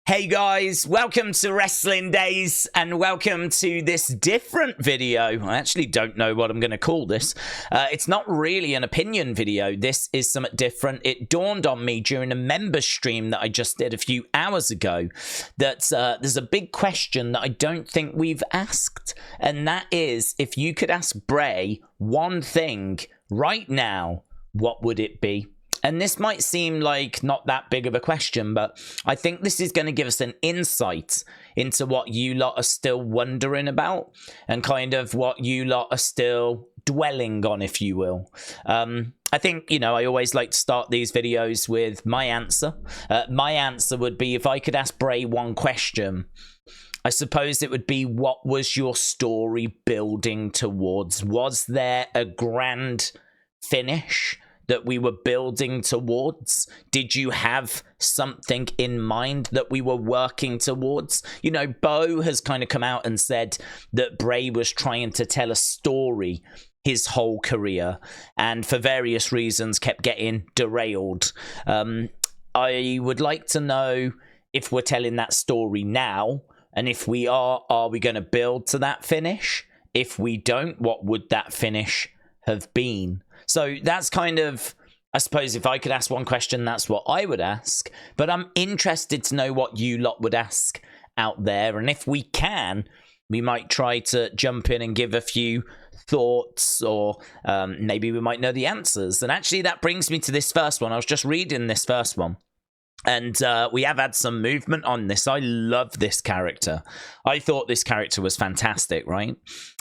Hey guys, welcome to Wrestling Daze and welcome to this different video. I actually don't know what I'm going to call this. It's not really an opinion video. This is something different. It dawned on me during a member stream that I just did a few hours ago that there's a big question that I don't think we've asked. And that is, if you could ask Bray one thing right now, what would it be? And this might seem like not that big of a question, but I think this is going to give us an insight into what you lot are still wondering about and kind of what you lot are still dwelling on, if you will. I think, you know, I always like to start these videos with my answer. My answer would be, if I could ask Bray one question, I suppose it would be, what was your story building towards? Was there a grand finish that we were building towards? Did you have something in mind that we were working towards? You know, Bo has kind of come out and said that Bray was trying to tell a story his whole career and for various reasons kept getting derailed. I would like to know if we're telling that story now, and if we are we going to build to that finish? If we don't, what would that finish have been? So that's kind of, I suppose, if I could ask one question, that's what I would ask. But I'm interested to know what you lot would ask out there. And if we can, we might try to jump in and give a few thoughts, or maybe we might know the answers. And actually, that brings me to this first one. I was just reading this first one. And we have had some movement on this. I love this character. I thought this character was fantastic, right?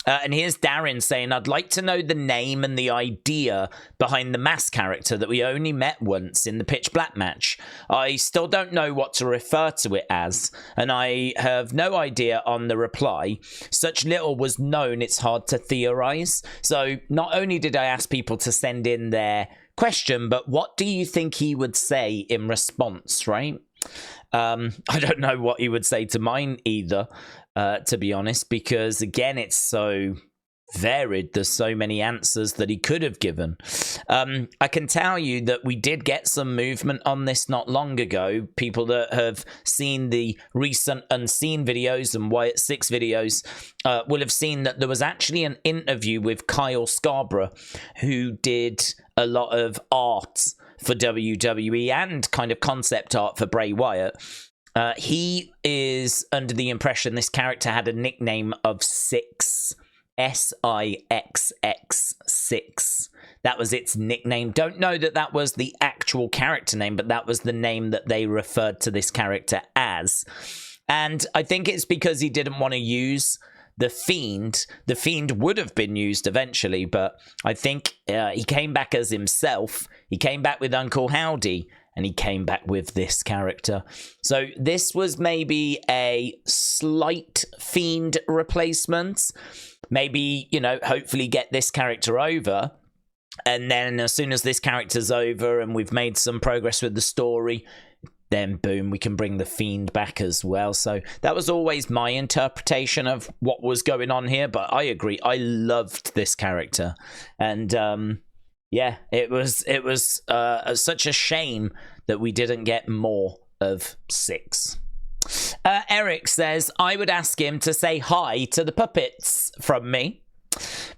And here's Darren saying, I'd like to know the name and the idea behind the mask character that we only met once in the Pitch Black match. I still don't know what to refer to it as, and I have no idea on the reply. Such little was known, it's hard to theorize. So not only did I ask people to send in their question, but what do you think he would say in response, right? I don't know what he would say to mine either, to be honest, because again, it's so varied. There's so many answers that he could have given. I can tell you that we did get some movement on this not long ago. People that have seen the recent Unseen videos and Wyatt 6 videos will have seen that there was actually an interview with Kyle Scarborough, who did a lot of art for WWE and kind of concept art for Bray Wyatt. He is under the impression this character had a nickname of Six. SIXX6. That was its nickname. Don't know that that was the actual character name, but that was the name that they referred to this character as. And I think it's because he didn't want to use the Fiend. The Fiend would have been used eventually, but I think he came back as himself. He came back with Uncle Howdy, and he came back with this character. So this was maybe a slight Fiend replacement. Maybe, you know, hopefully get this character over. And then as soon as this character's over and we've made some progress with the story, then boom, we can bring the Fiend back as well. So that was always my interpretation of what was going on here. But I agree. I loved this character. And yeah, it was such a shame that we didn't get more of Six. Eric says, I would ask him to say hi to the puppets from me.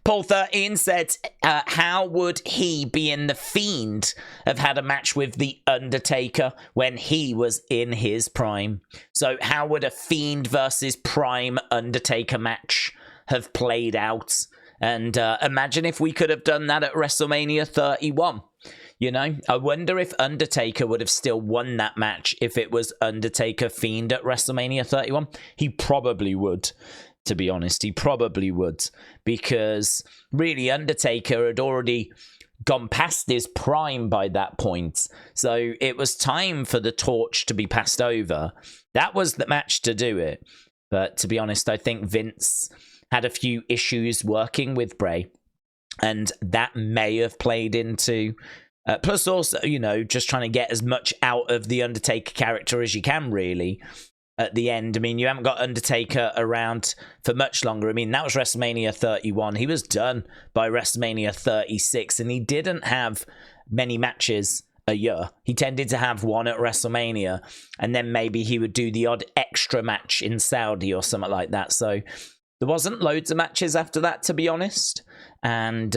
Paul 13 said, how would he, being the Fiend, have had a match with The Undertaker when he was in his prime? So how would a Fiend versus Prime Undertaker match have played out? And imagine if we could have done that at WrestleMania 31. You know, I wonder if Undertaker would have still won that match if it was Undertaker Fiend at WrestleMania 31. He probably would, to be honest. He probably would. Because really, Undertaker had already gone past his prime by that point. So it was time for the torch to be passed over. That was the match to do it. But to be honest, I think Vince had a few issues working with Bray. And that may have played into... plus also, you know, just trying to get as much out of the Undertaker character as you can, really, at the end. I mean, you haven't got Undertaker around for much longer. I mean, that was WrestleMania 31. He was done by WrestleMania 36, and he didn't have many matches a year. He tended to have one at WrestleMania, and then maybe he would do the odd extra match in Saudi or something like that. So there wasn't loads of matches after that, to be honest. And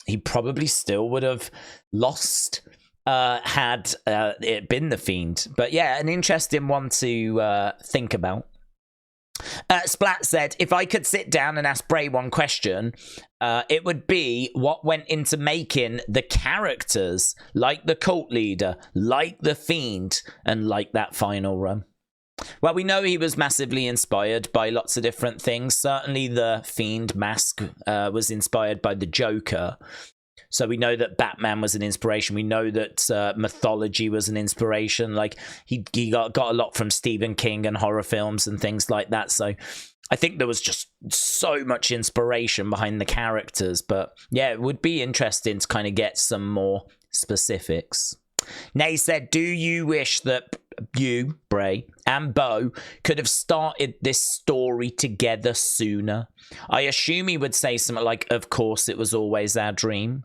he probably still would have lost had it been the Fiend. But yeah, an interesting one to think about. Splat said, if I could sit down and ask Bray one question, it would be what went into making the characters like the Cult Leader, like the Fiend, and like that final run. Well, we know he was massively inspired by lots of different things. Certainly the Fiend mask was inspired by the Joker. So we know that Batman was an inspiration. We know that mythology was an inspiration. Like he got a lot from Stephen King and horror films and things like that. So I think there was just so much inspiration behind the characters. But yeah, it would be interesting to kind of get some more specifics. Nay said, do you wish that you, Bray, and Bo could have started this story together sooner? I assume he would say something like, of course it was always our dream.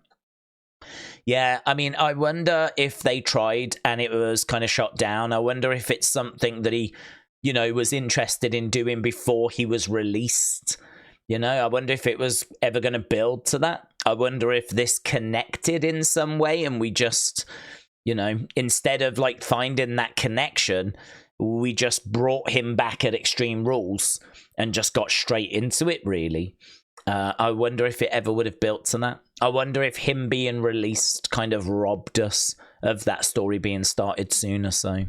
Yeah, I mean, I wonder if they tried and it was kind of shot down. I wonder if it's something that he, you know, was interested in doing before he was released. You know, I wonder if it was ever going to build to that. I wonder if this connected in some way and we just, you know, instead of like finding that connection, we just brought him back at Extreme Rules and just got straight into it, really. I wonder if it ever would have built to that. I wonder if him being released kind of robbed us of that story being started sooner. So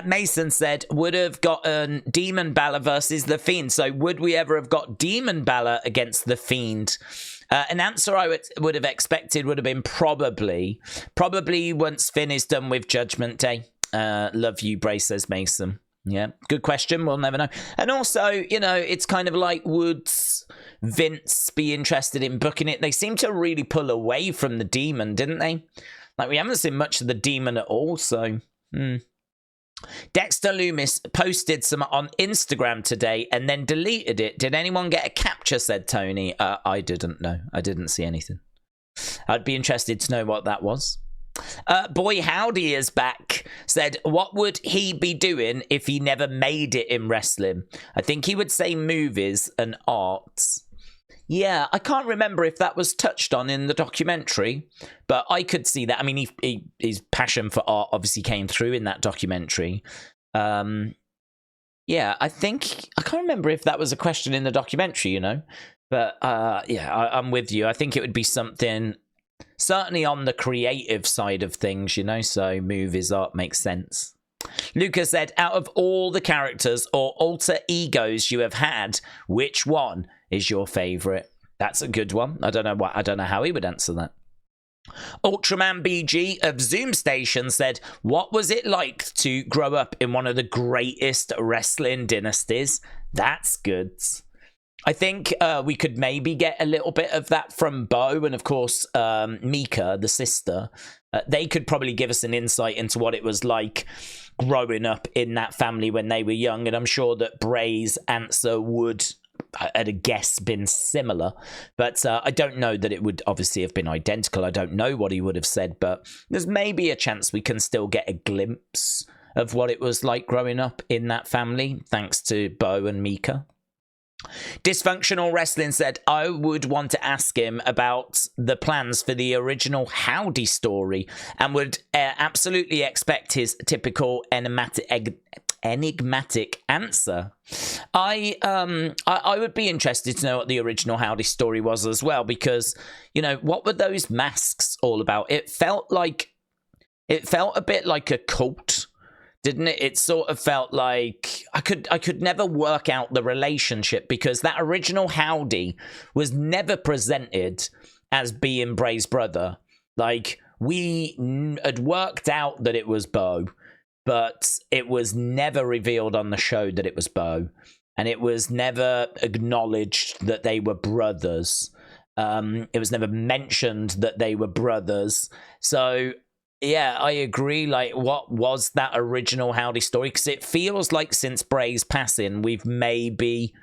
Mason said, would have gotten Demon Balor versus The Fiend. So would we ever have got Demon Balor against The Fiend? An answer I would have expected would have been probably once Finn is done with Judgment Day. Love you, Bray, says Mason. Yeah, good question. We'll never know. And also, you know, it's kind of like, would Vince be interested in booking it? They seem to really pull away from the Demon, didn't they? Like, we haven't seen much of the Demon at all, so... Dexter Loomis posted some on Instagram today and then deleted it. Did anyone get a capture, said Tony? I didn't know. I didn't see anything. I'd be interested to know what that was. Boy Howdy is back. Said, what would he be doing if he never made it in wrestling? I think he would say movies and arts. Yeah, I can't remember if that was touched on in the documentary, but I could see that. I mean, his passion for art obviously came through in that documentary. Yeah, I can't remember if that was a question in the documentary, you know. But yeah, I'm with you. I think it would be something certainly on the creative side of things, you know, so movies, art makes sense. Lucas said, out of all the characters or alter egos you have had, which one is your favorite? That's a good one. I don't know how he would answer that. Ultraman BG of Zoom Station said, what was it like to grow up in one of the greatest wrestling dynasties? That's good. I think we could maybe get a little bit of that from Bo and, of course, Mika, the sister. They could probably give us an insight into what it was like growing up in that family when they were young. And I'm sure that Bray's answer would, at a guess, been similar. But I don't know that it would obviously have been identical. I don't know what he would have said. But there's maybe a chance we can still get a glimpse of what it was like growing up in that family, thanks to Bo and Mika. Dysfunctional Wrestling said, I would want to ask him about the plans for the original Howdy story and would absolutely expect his typical enigmatic answer. I would be interested to know what the original Howdy story was as well, because, you know, what were those masks all about? It felt a bit like a cult, didn't it? It sort of felt like I could never work out the relationship, because that original Howdy was never presented as being Bray's brother. Like, we had worked out that it was Bo, but it was never revealed on the show that it was Bo, and it was never acknowledged that they were brothers. It was never mentioned that they were brothers. So yeah, I agree. Like, what was that original Howdy story? Because it feels like since Bray's passing, we've maybe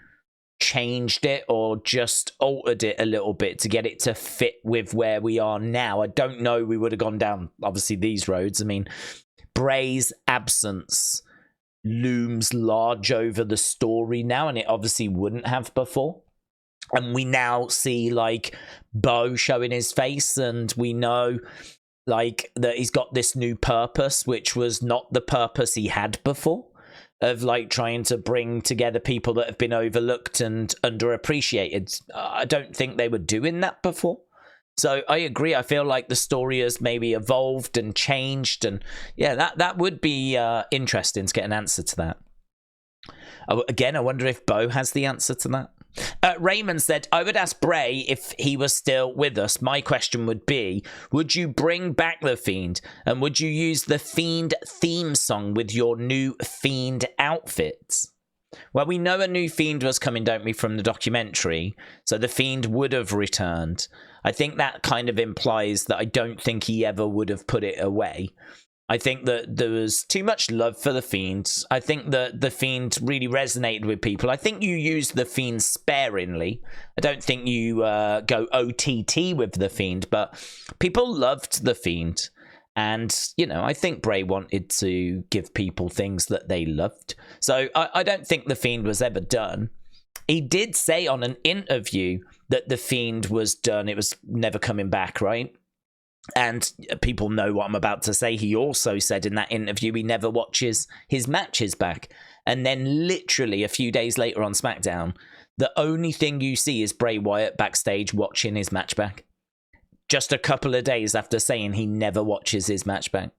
changed it or just altered it a little bit to get it to fit with where we are now. I don't know. We would have gone down, obviously, these roads. I mean, Bray's absence looms large over the story now, and it obviously wouldn't have before. And we now see, like, Bo showing his face, and we know, like, that he's got this new purpose, which was not the purpose he had before, of, like, trying to bring together people that have been overlooked and underappreciated. I don't think they were doing that before. So I agree. I feel like the story has maybe evolved and changed, and yeah, that would be interesting to get an answer to that. Again, I wonder if Bo has the answer to that. Raymond said, I would ask Bray if he was still with us. My question would be, would you bring back the Fiend, and would you use the Fiend theme song with your new Fiend outfits? Well, we know a new Fiend was coming, don't we, from the documentary, so the Fiend would have returned. I think that kind of implies that I don't think he ever would have put it away. I think that there was too much love for the Fiend. I think that the Fiend really resonated with people. I think you use the Fiend sparingly. I don't think you go OTT with the Fiend, but people loved the Fiend. And, you know, I think Bray wanted to give people things that they loved. So I don't think the Fiend was ever done. He did say on an interview that the Fiend was done. It was never coming back, right? And people know what I'm about to say. He also said in that interview he never watches his matches back. And then literally a few days later on SmackDown, the only thing you see is Bray Wyatt backstage watching his match back. Just a couple of days after saying he never watches his match back.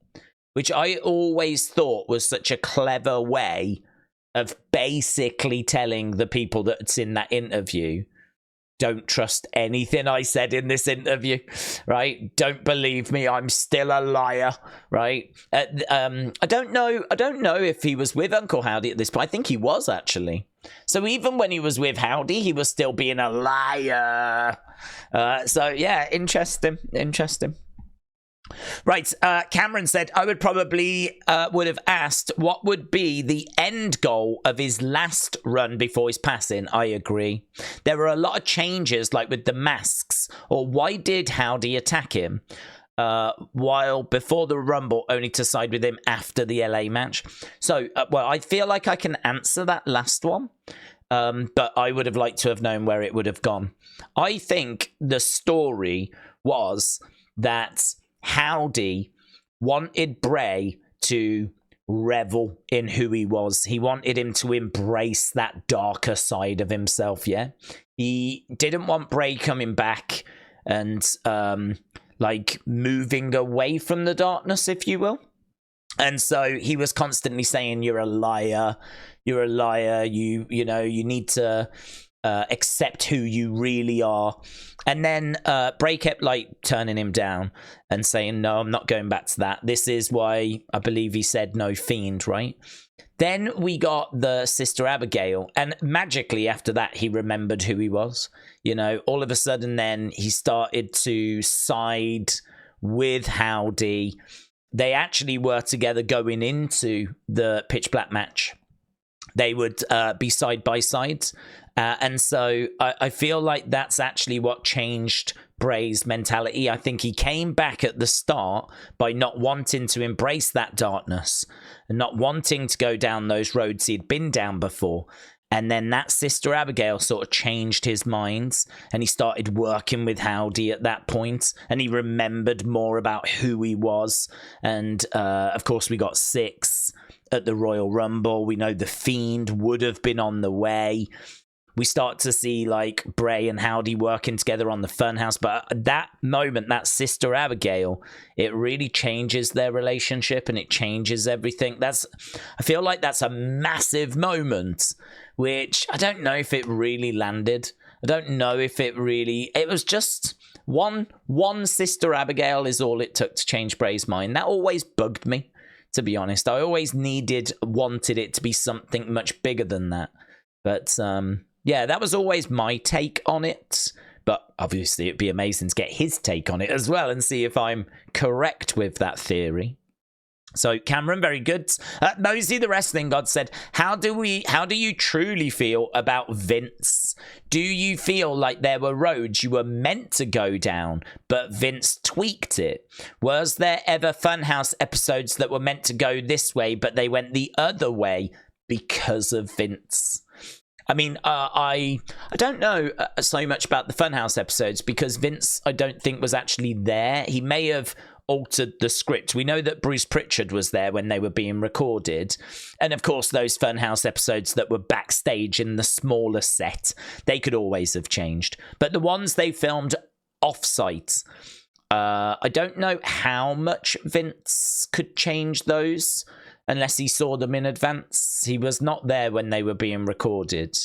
Which I always thought was such a clever way of basically telling the people that's in that interview, don't trust anything I said in this interview, right? Don't believe me, I'm still a liar, right? I don't know if he was with Uncle Howdy at this point. I think he was, actually. So even when he was with Howdy, he was still being a liar. So yeah, interesting. Right, Cameron said, I would probably would have asked what would be the end goal of his last run before his passing. I agree. There were a lot of changes, like with the masks, or why did Howdy attack him while before the Rumble, only to side with him after the LA match? So, well, I feel like I can answer that last one, but I would have liked to have known where it would have gone. I think the story was that Howdy wanted Bray to revel in who he was. He wanted him to embrace that darker side of himself, yeah? He didn't want Bray coming back and, like, moving away from the darkness, if you will. And so he was constantly saying, you're a liar, you know, you need to accept who you really are. And then Bray kept, like, turning him down and saying, no, I'm not going back to that. This is why I believe he said no Fiend, right? Then we got the Sister Abigail, and magically after that he remembered who he was. You know, all of a sudden then he started to side with Howdy. They actually were together going into the Pitch Black match. They would be side by side. And so I feel like that's actually what changed Bray's mentality. I think he came back at the start by not wanting to embrace that darkness and not wanting to go down those roads he'd been down before. And then that Sister Abigail sort of changed his mind, and he started working with Howdy at that point, and he remembered more about who he was. And of course we got 6 at the Royal Rumble. We know the Fiend would have been on the way. We start to see, like, Bray and Howdy working together on the Funhouse. But at that moment, that Sister Abigail, it really changes their relationship and it changes everything. I feel like that's a massive moment, which I don't know if it really landed. I don't know if it was just one Sister Abigail is all it took to change Bray's mind. That always bugged me, to be honest. I always wanted it to be something much bigger than that. But, yeah, that was always my take on it, but obviously it'd be amazing to get his take on it as well and see if I'm correct with that theory. So Cameron, very good. Mosey the Wrestling God said, how do you truly feel about Vince? Do you feel like there were roads you were meant to go down, but Vince tweaked it? Was there ever Funhouse episodes that were meant to go this way, but they went the other way because of Vince? I mean, I don't know so much about the Funhouse episodes because Vince, I don't think, was actually there. He may have altered the script. We know that Bruce Pritchard was there when they were being recorded. And of course, those Funhouse episodes that were backstage in the smaller set, they could always have changed. But the ones they filmed off-site, I don't know how much Vince could change those unless he saw them in advance. He was not there when they were being recorded.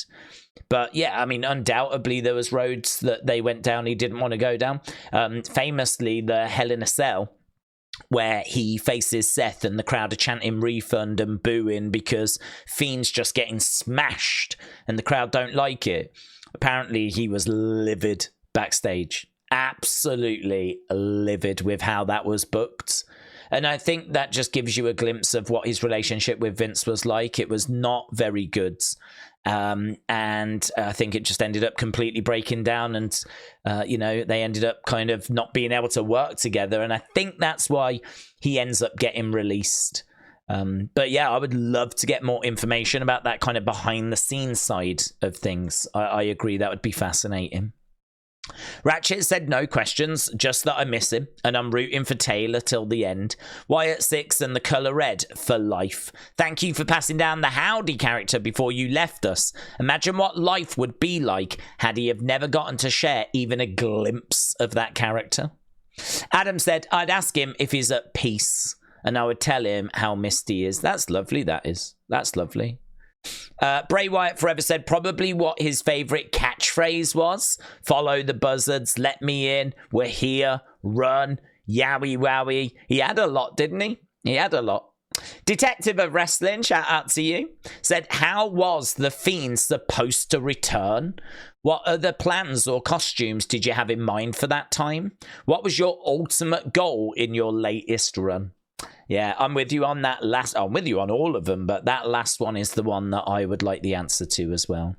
But yeah, I mean, undoubtedly there was roads that they went down he didn't want to go down. Famously, the Hell in a Cell, where he faces Seth and the crowd are chanting refund and booing because Fiend's just getting smashed and the crowd don't like it. Apparently he was livid backstage. Absolutely livid with how that was booked. And I think that just gives you a glimpse of what his relationship with Vince was like. It was not very good. And I think it just ended up completely breaking down and, they ended up kind of not being able to work together. And I think that's why he ends up getting released. But yeah, I would love to get more information about that kind of behind the scenes side of things. I agree. That would be fascinating. Ratchet said no questions, just that I miss him, and I'm rooting for Taylor till the end. Wyatt 6 and the colour red for life. Thank you for passing down the Howdy character before you left us. Imagine what life would be like had he have never gotten to share even a glimpse of that character. Adam said, I'd ask him if he's at peace, and I would tell him how missed he is. That's lovely, that is. That's lovely. Bray Wyatt Forever said probably what his favourite catchphrase was. Follow the buzzards, let me in, we're here, run, yowie wowie. He had a lot, didn't he? He had a lot. Detective of Wrestling, shout out to you, said, how was The Fiend supposed to return? What other plans or costumes did you have in mind for that time? What was your ultimate goal in your latest run? Yeah, I'm with you on that last. I'm with you on all of them, but that last one is the one that I would like the answer to as well.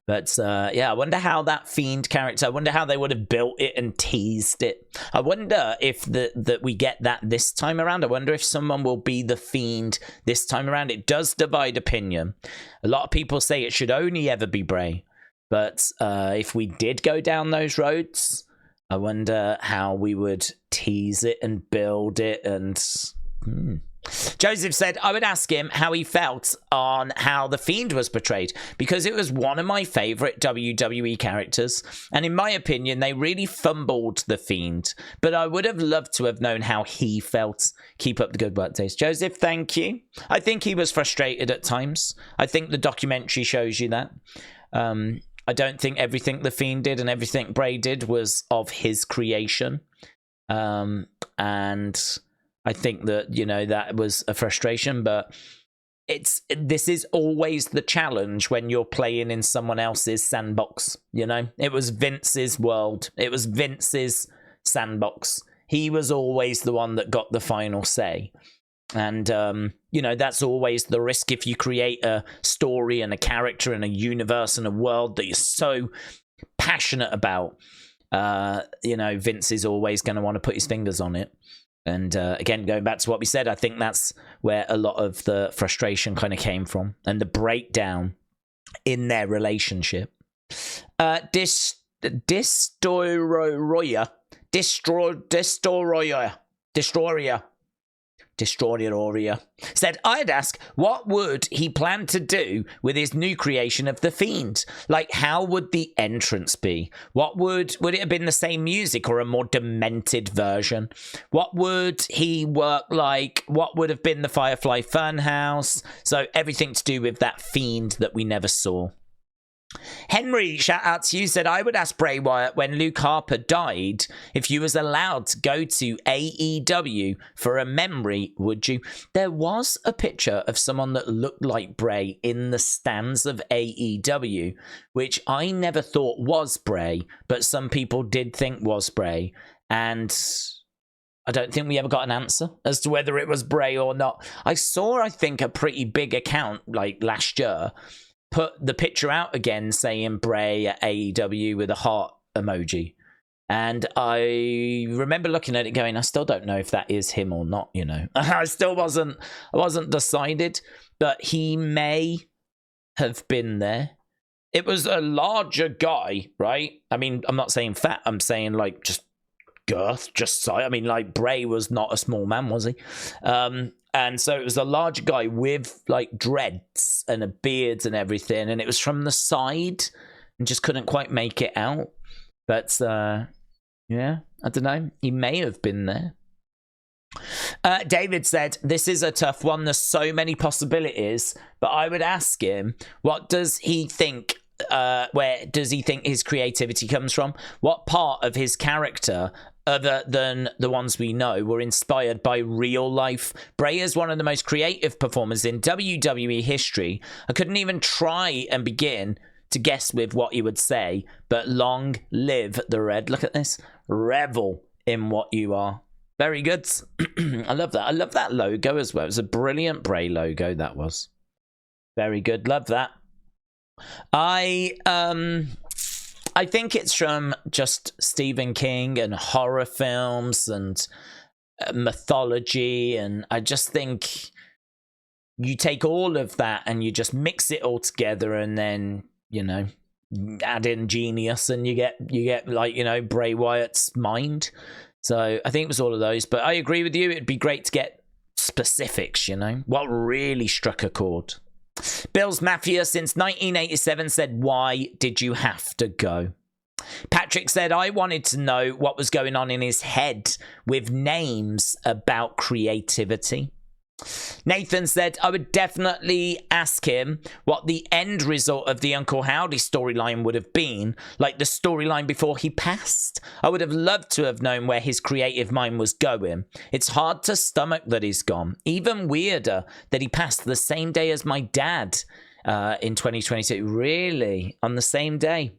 But yeah, I wonder how that Fiend character, I wonder how they would have built it and teased it. I wonder if that we get that this time around. I wonder if someone will be the Fiend this time around. It does divide opinion. A lot of people say it should only ever be Bray. But if we did go down those roads, I wonder how we would tease it and build it. And Joseph said, I would ask him how he felt on how The Fiend was portrayed, because it was one of my favourite WWE characters. And in my opinion, they really fumbled The Fiend. But I would have loved to have known how he felt. Keep up the good work, Daze. Joseph, thank you. I think he was frustrated at times. I think the documentary shows you that. I don't think everything The Fiend did and everything Bray did was of his creation. And I think that, that was a frustration, but this is always the challenge when you're playing in someone else's sandbox, It was Vince's world. It was Vince's sandbox. He was always the one that got the final say. And, that's always the risk if you create a story and a character and a universe and a world that you're so passionate about. Vince is always going to want to put his fingers on it. And again, going back to what we said, I think that's where a lot of the frustration kind of came from and the breakdown in their relationship. Destroyer said, I'd ask, what would he plan to do with his new creation of The Fiend? Like, how would the entrance be? Would it have been the same music or a more demented version? What would he work like? What would have been the Firefly Funhouse? So everything to do with that Fiend that we never saw. Henry, shout out to you, said, I would ask Bray Wyatt when Luke Harper died, if you was allowed to go to AEW for a memory, would you? There was a picture of someone that looked like Bray in the stands of AEW, which I never thought was Bray, but some people did think was Bray. And I don't think we ever got an answer as to whether it was Bray or not. I saw, I think, a pretty big account like last year put the picture out again saying Bray at AEW with a heart emoji. And I remember looking at it going, I still don't know if that is him or not, you know. I wasn't decided, but he may have been there. It was a larger guy, right? I mean, I'm not saying fat, I'm saying like just girth, just size. I mean, like Bray was not a small man, was he? And so it was a large guy with like dreads and a beard and everything, and it was from the side and just couldn't quite make it out. But yeah, I don't know. He may have been there. David said, this is a tough one. There's so many possibilities, but I would ask him, what does he think? Where does he think his creativity comes from? What part of his character, other than the ones we know, were inspired by real life? Bray is one of the most creative performers in WWE history. I couldn't even try and begin to guess with what he would say, but long live the Red. Look at this. Revel in what you are. Very good. I love that. I love that logo as well. It was a brilliant Bray logo, that was. Very good. Love that. I think it's from just Stephen King and horror films and mythology, and I just think you take all of that and you just mix it all together, and then, you know, add in genius, and you get like, you know, Bray Wyatt's mind. So I think it was all of those, but I agree with you. It'd be great to get specifics, you know, what really struck a chord. Bill's Mafia since 1987 said, why did you have to go? Patrick said, I wanted to know what was going on in his head with names about creativity. Nathan said, I would definitely ask him what the end result of the Uncle Howdy storyline would have been, like the storyline before he passed. I would have loved to have known where his creative mind was going. It's hard to stomach that he's gone. Even weirder that he passed the same day as my dad in 2022. Really? On the same day?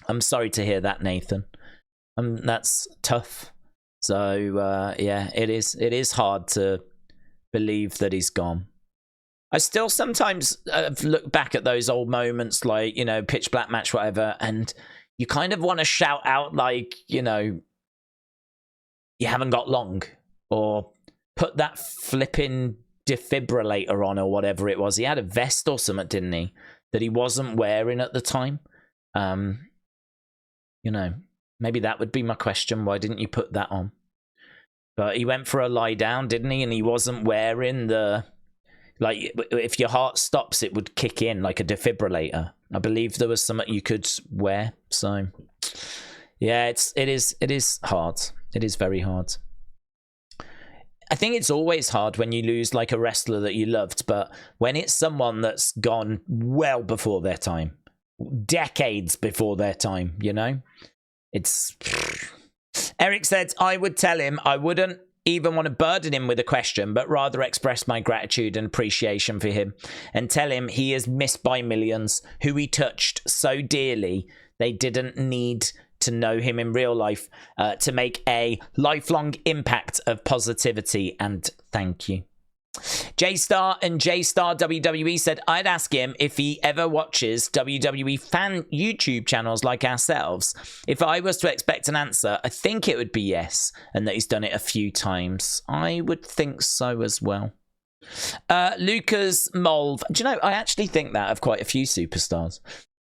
I'm sorry to hear that, Nathan. That's tough. So, yeah, it is hard to believe that he's gone. I still sometimes look back at those old moments, like, you know, pitch black match, whatever, and you kind of want to shout out, like, you know, you haven't got long, or put that flipping defibrillator on, or whatever it was. He had a vest or something, didn't he, that he wasn't wearing at the time. You know, maybe that would be my question. Why didn't you put that on? But he went for a lie down, didn't he? And he wasn't wearing the, like, if your heart stops, it would kick in like a defibrillator. I believe there was something you could wear. So, yeah, it is hard. It is very hard. I think it's always hard when you lose like a wrestler that you loved, but when it's someone that's gone well before their time, decades before their time, you know, it's. Eric said, I would tell him I wouldn't even want to burden him with a question, but rather express my gratitude and appreciation for him, and tell him he is missed by millions who he touched so dearly they didn't need to know him in real life to make a lifelong impact of positivity, and thank you. J-Star and J-Star WWE said, I'd ask him if he ever watches WWE fan YouTube channels like ourselves. If I was to expect an answer, I think it would be yes, and that he's done it a few times. I would think so as well. Lucas Molv. Do you know, I actually think that of quite a few superstars.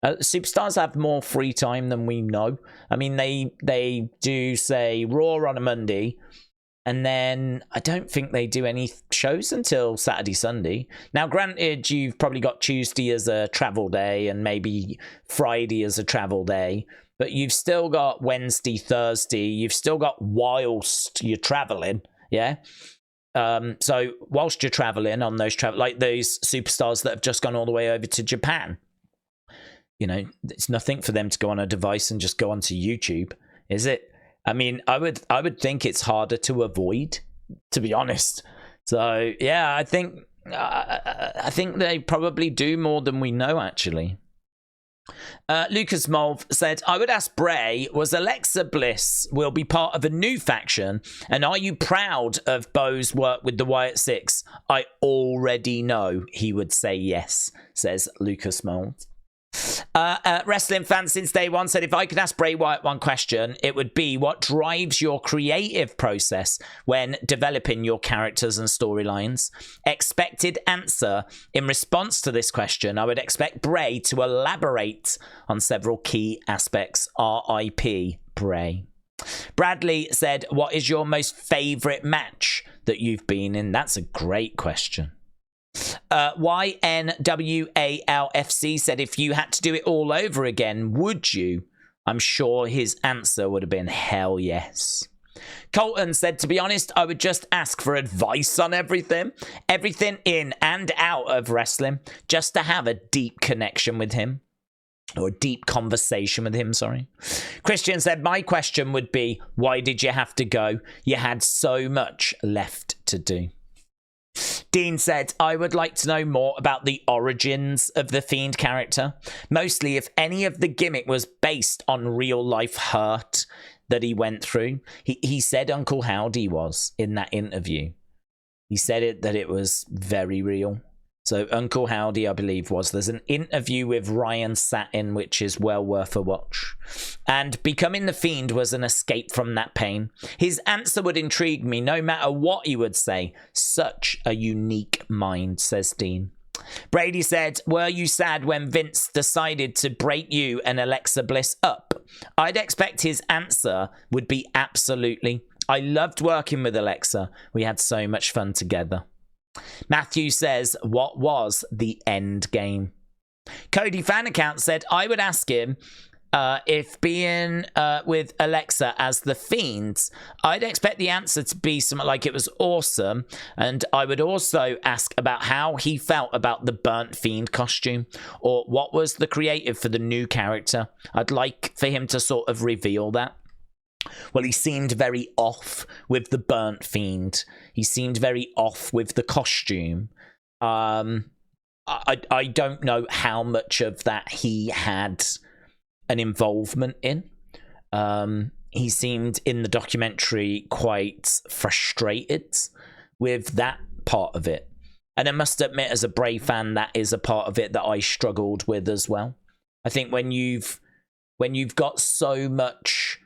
Superstars have more free time than we know. I mean, they do, say, Raw on a Monday, and then I don't think they do any shows until Saturday, Sunday. Now, granted, you've probably got Tuesday as a travel day and maybe Friday as a travel day, but you've still got Wednesday, Thursday. You've still got whilst you're traveling, yeah? So whilst you're traveling on those like those superstars that have just gone all the way over to Japan, you know, it's nothing for them to go on a device and just go onto YouTube, is it? I mean, I would think it's harder to avoid, to be honest. So yeah, I think they probably do more than we know, actually. Lucas Mulv said, I would ask Bray, was Alexa Bliss will be part of a new faction? And are you proud of Bo's work with the Wyatt Six? I already know he would say yes, says Lucas Mulv. Wrestling fans since day one said, if I could ask Bray Wyatt one question, it would be, what drives your creative process when developing your characters and storylines? Expected answer. In response to this question, I would expect Bray to elaborate on several key aspects. R.I.P. Bray. Bradley said, what is your most favourite match that you've been in? That's a great question. YNWALFC said, if you had to do it all over again, would you? I'm sure his answer would have been hell yes. Colton said, to be honest, I would just ask for advice on everything in and out of wrestling, just to have a deep connection with him. Or a deep conversation with him, sorry. Christian said, my question would be, why did you have to go? You had so much left to do. Dean said, I would like to know more about the origins of the Fiend character. Mostly if any of the gimmick was based on real life hurt that he went through. He said Uncle Howdy was in that interview. He said that it was very real. So Uncle Howdy, I believe, was. There's an interview with Ryan Satin, which is well worth a watch. And becoming the Fiend was an escape from that pain. His answer would intrigue me no matter what he would say. Such a unique mind, says Dean. Brady said, were you sad when Vince decided to break you and Alexa Bliss up? I'd expect his answer would be absolutely. I loved working with Alexa. We had so much fun together. Matthew says, what was the end game? Cody fan account said, I would ask him if being with Alexa as the Fiends, I'd expect the answer to be something like it was awesome. And I would also ask about how he felt about the burnt Fiend costume, or what was the creative for the new character. I'd like for him to sort of reveal that. Well, he seemed very off with the burnt Fiend. He seemed very off with the costume. I don't know how much of that he had an involvement in. He seemed in the documentary quite frustrated with that part of it. And I must admit, as a Bray fan, that is a part of it that I struggled with as well. I think when you've got so much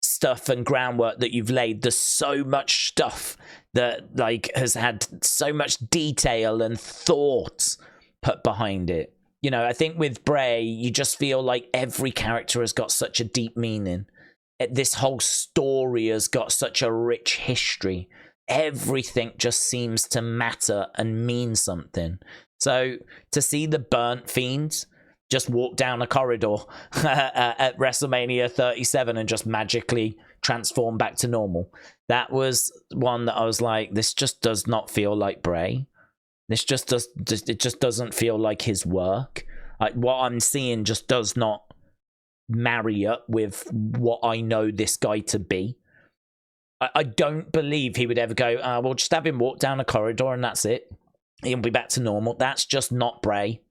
stuff and groundwork that you've laid, there's so much stuff that like has had so much detail and thought put behind it. You know, I think with Bray, you just feel like every character has got such a deep meaning. This whole story has got such a rich history. Everything just seems to matter and mean something. So to see the burnt Fiend just walk down a corridor at WrestleMania 37 and just magically transform back to normal. That was one that I was like, this just does not feel like Bray. It just doesn't feel like his work. Like, what I'm seeing just does not marry up with what I know this guy to be. I don't believe he would ever go, we'll just have him walk down a corridor and that's it. He'll be back to normal. That's just not Bray.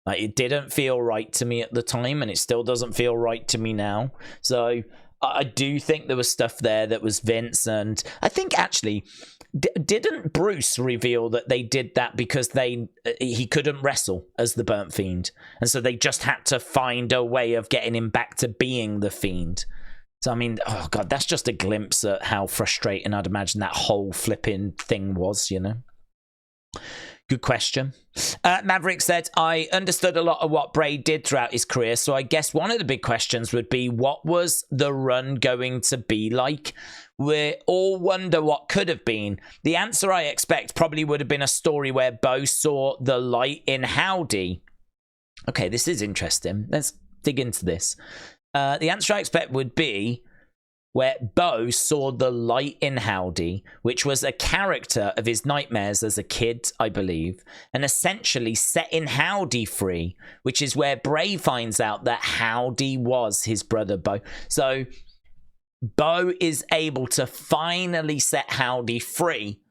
Like, it didn't feel right to me at the time, and it still doesn't feel right to me now. So I do think there was stuff there that was Vince, and I think actually, didn't Bruce reveal that they did that because he couldn't wrestle as the Burnt Fiend, and so they just had to find a way of getting him back to being the Fiend. So I mean, oh god, that's just a glimpse at how frustrating I'd imagine that whole flipping thing was, you know. Good question. Maverick said, I understood a lot of what Bray did throughout his career, so I guess one of the big questions would be, what was the run going to be like? We all wonder what could have been. The answer I expect probably would have been a story where Bo saw the light in Howdy. Okay, this is interesting. Let's dig into this. The answer I expect would be where Bo saw the light in Howdy, which was a character of his nightmares as a kid, I believe, and essentially setting Howdy free, which is where Bray finds out that Howdy was his brother Bo. So Bo is able to finally set Howdy free,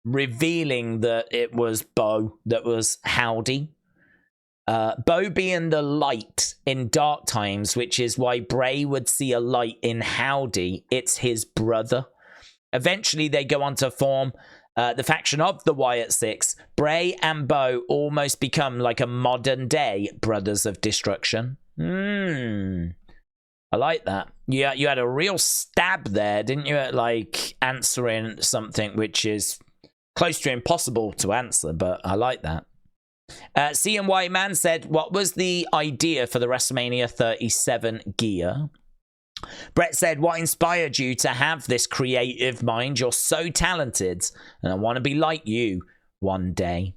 revealing that it was Bo that was Howdy. Bo being the light in dark times, which is why Bray would see a light in Howdy. It's his brother. Eventually, they go on to form the faction of the Wyatt Six. Bray and Bo almost become like a modern-day Brothers of Destruction. I like that. Yeah, you had a real stab there, didn't you? At like answering something which is close to impossible to answer, but I like that. CNY Man said, what was the idea for the WrestleMania 37 gear? Brett said, what inspired you to have this creative mind? You're so talented, and I want to be like you one day.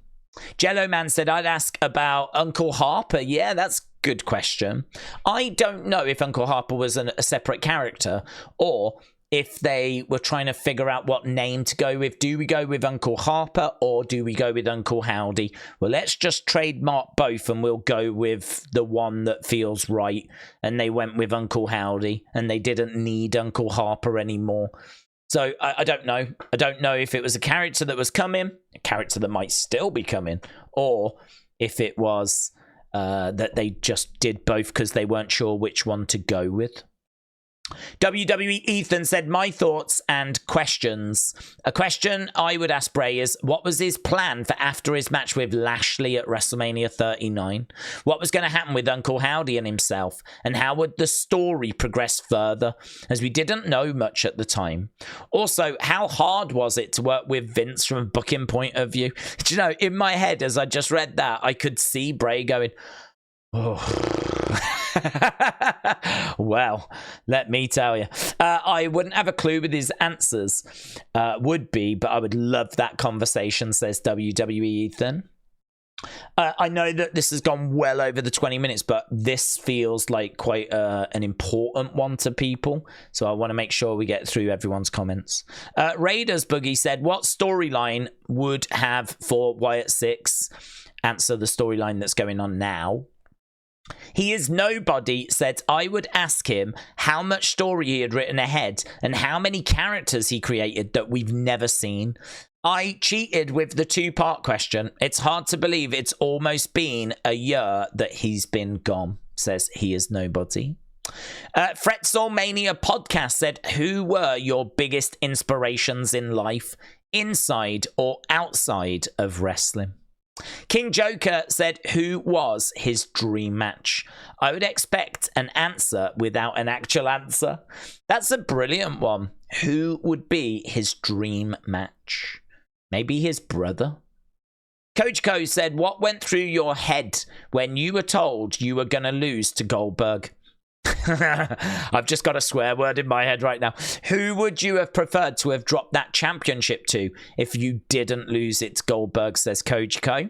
Jello Man said, I'd ask about Uncle Harper. Yeah, that's a good question. I don't know if Uncle Harper was a separate character or if they were trying to figure out what name to go with. Do we go with Uncle Harper or do we go with Uncle Howdy? Well, let's just trademark both and we'll go with the one that feels right. And they went with Uncle Howdy and they didn't need Uncle Harper anymore. So I don't know. I don't know if it was a character that was coming, a character that might still be coming, or if it was that they just did both because they weren't sure which one to go with. WWE Ethan said, my thoughts and questions. A question I would ask Bray is, what was his plan for after his match with Lashley at WrestleMania 39? What was going to happen with Uncle Howdy and himself? And how would the story progress further? As we didn't know much at the time. Also, how hard was it to work with Vince from a booking point of view? Do you know, in my head, as I just read that, I could see Bray going, oh... Well, let me tell you, I wouldn't have a clue with his answers, would be, but I would love that conversation, says WWE Ethan. I know that this has gone well over the 20 minutes, but this feels like quite an important one to people, so I want to make sure we get through everyone's comments. Raiders Boogie said, what storyline would have for Wyatt 6 answer the storyline that's going on now? He is nobody said, I would ask him how much story he had written ahead and how many characters he created that we've never seen. I cheated with the two-part question. It's hard to believe it's almost been a year that he's been gone, says He Is Nobody. Fretzel Mania Podcast said, who were your biggest inspirations in life, inside or outside of wrestling? King Joker said, who was his dream match? I would expect an answer without an actual answer. That's a brilliant one. Who would be his dream match? Maybe his brother? Coach Co said, what went through your head when you were told you were going to lose to Goldberg? I've just got a swear word in my head right now. Who would you have preferred to have dropped that championship to if you didn't lose it to Goldberg, says Coach Co.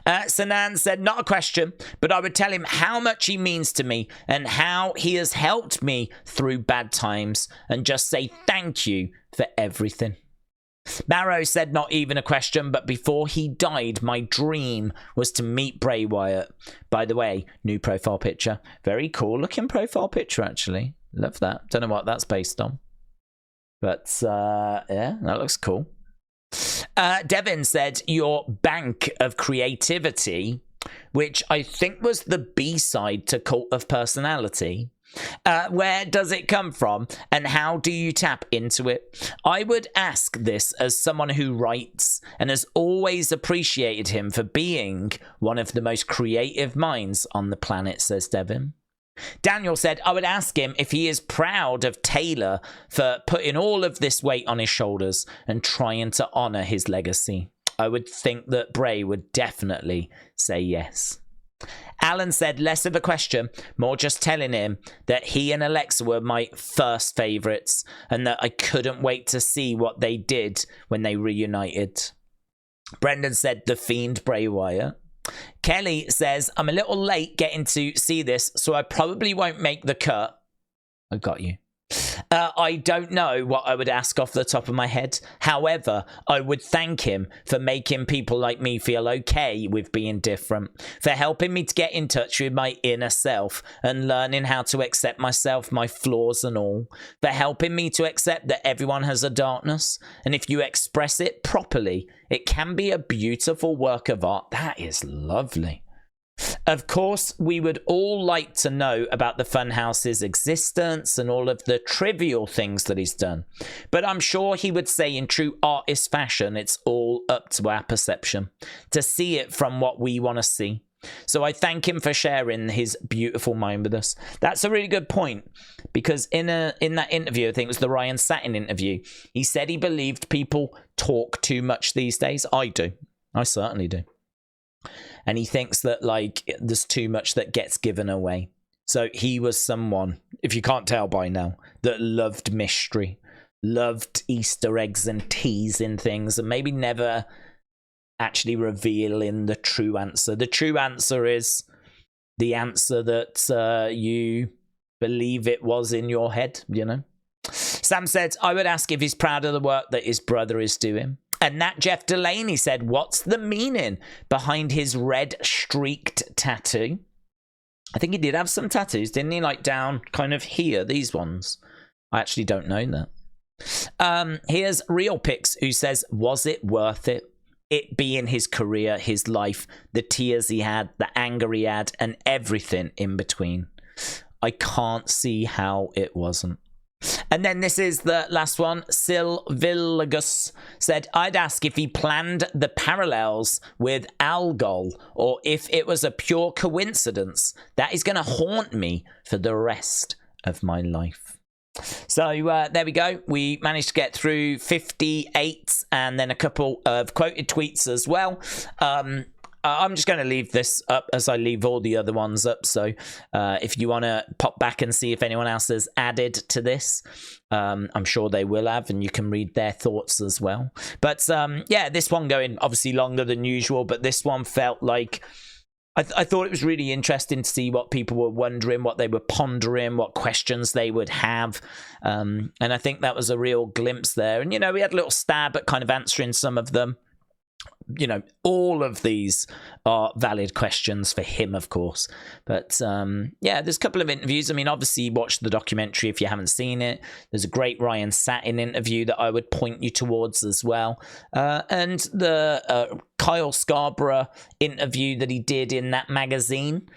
Sanan said, not a question, but I would tell him how much he means to me and how he has helped me through bad times and just say thank you for everything. Barrow said, not even a question, but before he died, my dream was to meet Bray Wyatt. By the way, new profile picture. Very cool looking profile picture, actually. Love that. Don't know what that's based on. But, yeah, that looks cool. Devin said, your bank of creativity, which I think was the B-side to Cult of Personality. Where does it come from and how do you tap into it? I would ask this as someone who writes and has always appreciated him for being one of the most creative minds on the planet, says Devin. Daniel said, I would ask him if he is proud of Taylor for putting all of this weight on his shoulders and trying to honor his legacy. I would think that Bray would definitely say yes. Alan said, less of a question, more just telling him that he and Alexa were my first favourites and that I couldn't wait to see what they did when they reunited. Brendan said, the Fiend Bray Wyatt. Kelly says, I'm a little late getting to see this, so I probably won't make the cut. I got you. I don't know what I would ask off the top of my head. However, I would thank him for making people like me feel okay with being different, for helping me to get in touch with my inner self and learning how to accept myself, my flaws and all, for helping me to accept that everyone has a darkness, and if you express it properly, it can be a beautiful work of art. That is lovely. Of course, we would all like to know about the Funhouse's existence and all of the trivial things that he's done. But I'm sure he would say in true artist fashion, it's all up to our perception to see it from what we want to see. So I thank him for sharing his beautiful mind with us. That's a really good point, because in that interview, I think it was the Ryan Satin interview, he said he believed people talk too much these days. I do. I certainly do. And he thinks that, like, there's too much that gets given away. So he was someone, if you can't tell by now, that loved mystery, loved Easter eggs and teasing things, and maybe never actually revealing the true answer. The true answer is the answer that you believe it was in your head, you know? Sam said, I would ask if he's proud of the work that his brother is doing. And that Jeff Delaney said, what's the meaning behind his red streaked tattoo? I think he did have some tattoos, didn't he? Like down kind of here, these ones. I actually don't know that. Here's Real Pix, who says, was it worth it? It being his career, his life, the tears he had, the anger he had, and everything in between. I can't see how it wasn't. And then this is the last one. Silvillagus said, I'd ask if he planned the parallels with Algol, or if it was a pure coincidence. That is going to haunt me for the rest of my life. So there we go. We managed to get through 58 and then a couple of quoted tweets as well. I'm just going to leave this up as I leave all the other ones up. So if you want to pop back and see if anyone else has added to this, I'm sure they will have, and you can read their thoughts as well. But yeah, this one going obviously longer than usual, but this one felt like I thought it was really interesting to see what people were wondering, what they were pondering, what questions they would have. And I think that was a real glimpse there. And, you know, we had a little stab at kind of answering some of them. You know, all of these are valid questions for him, of course. But yeah, there's a couple of interviews. I mean, obviously, watch the documentary if you haven't seen it. There's a great Ryan Satin interview that I would point you towards as well. And the Kyle Scarborough interview that he did in that magazine.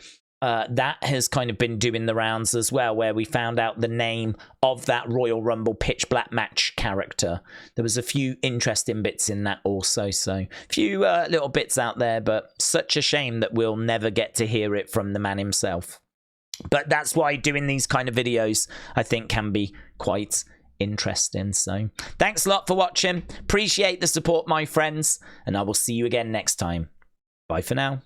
That has kind of been doing the rounds as well, where we found out the name of that Royal Rumble Pitch Black match character. There was a few interesting bits in that also, so a few little bits out there, but such a shame that we'll never get to hear it from the man himself. But that's why doing these kind of videos, I think, can be quite interesting. So thanks a lot for watching. Appreciate the support, my friends, and I will see you again next time. Bye for now.